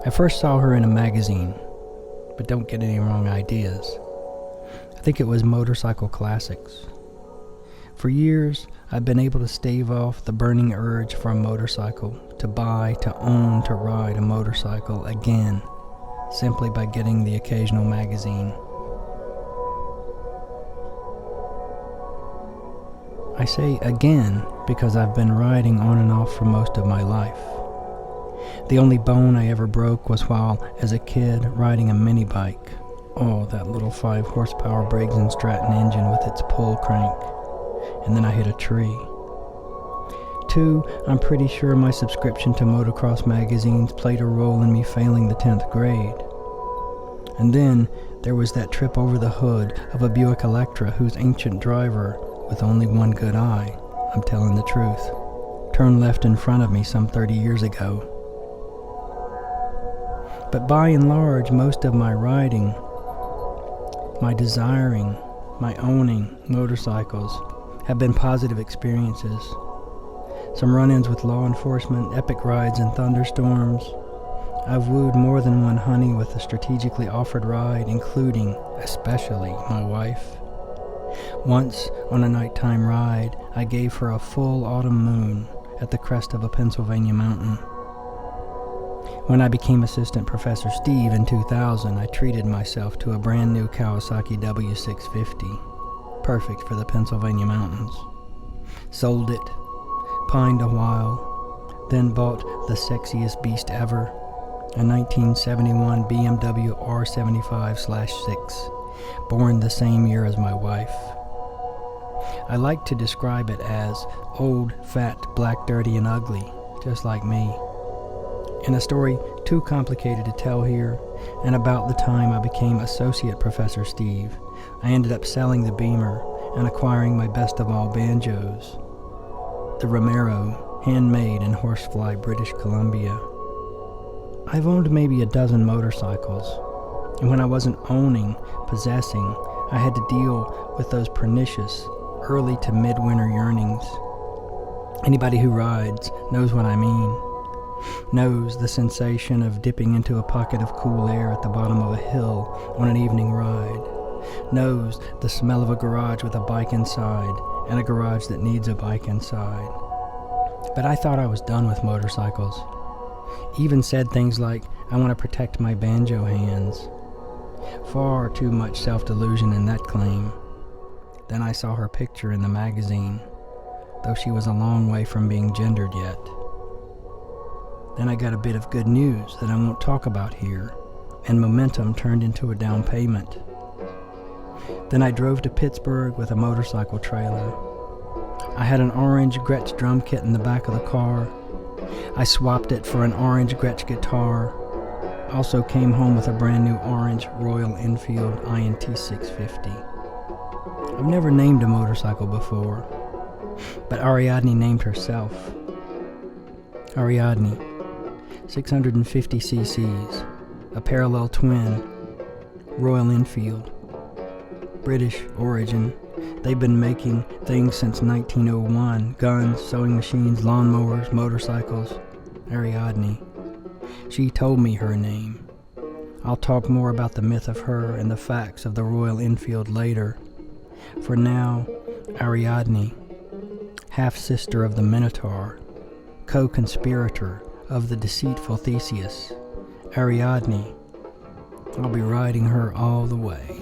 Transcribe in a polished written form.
I first saw her in a magazine, but don't get any wrong ideas. I think it was Motorcycle Classics. For years, I've been able to stave off the burning urge for a motorcycle, to buy, to own, to ride a motorcycle again, simply by getting the occasional magazine. I say again because I've been riding on and off for most of my life. The only bone I ever broke was while, as a kid, riding a mini bike. Oh, that little 5 horsepower Briggs & Stratton engine with its pull crank. And then I hit a tree. 2, I'm pretty sure my subscription to motocross magazines played a role in me failing the 10th grade. And then there was that trip over the hood of a Buick Electra whose ancient driver, with only one good eye, I'm telling the truth, turned left in front of me some 30 years ago. But by and large, most of my riding, my desiring, my owning motorcycles have been positive experiences. Some run-ins with law enforcement, epic rides in thunderstorms. I've wooed more than one honey with a strategically offered ride, including, especially, my wife. Once, on a nighttime ride, I gave her a full autumn moon at the crest of a Pennsylvania mountain. When I became Assistant Professor Steve in 2000, I treated myself to a brand new Kawasaki W650, perfect for the Pennsylvania mountains. Sold it, pined a while, then bought the sexiest beast ever, a 1971 BMW R75/6, born the same year as my wife. I like to describe it as old, fat, black, dirty, and ugly, just like me. In a story too complicated to tell here, and about the time I became Associate Professor Steve, I ended up selling the Beamer and acquiring my best of all banjos, the Romero, handmade in Horsefly, British Columbia. I've owned maybe a dozen motorcycles, and when I wasn't owning, possessing, I had to deal with those pernicious, early to midwinter yearnings. Anybody who rides knows what I mean. Knows the sensation of dipping into a pocket of cool air at the bottom of a hill on an evening ride. Knows the smell of a garage with a bike inside and a garage that needs a bike inside. But I thought I was done with motorcycles. Even said things like, I want to protect my banjo hands. Far too much self-delusion in that claim. Then I saw her picture in the magazine, though she was a long way from being gendered yet. Then I got a bit of good news that I won't talk about here, and momentum turned into a down payment. Then I drove to Pittsburgh with a motorcycle trailer. I had an orange Gretsch drum kit in the back of the car. I swapped it for an orange Gretsch guitar. Also came home with a brand new orange Royal Enfield INT 650. I've never named a motorcycle before, but Ariadne named herself. Ariadne, 650 cc's, a parallel twin, Royal Enfield, British origin. They've been making things since 1901, guns, sewing machines, lawnmowers, motorcycles. Ariadne. She told me her name. I'll talk more about the myth of her and the facts of the Royal Enfield later. For now, Ariadne, half-sister of the Minotaur, co-conspirator of the deceitful Theseus, Ariadne. I'll be riding her all the way.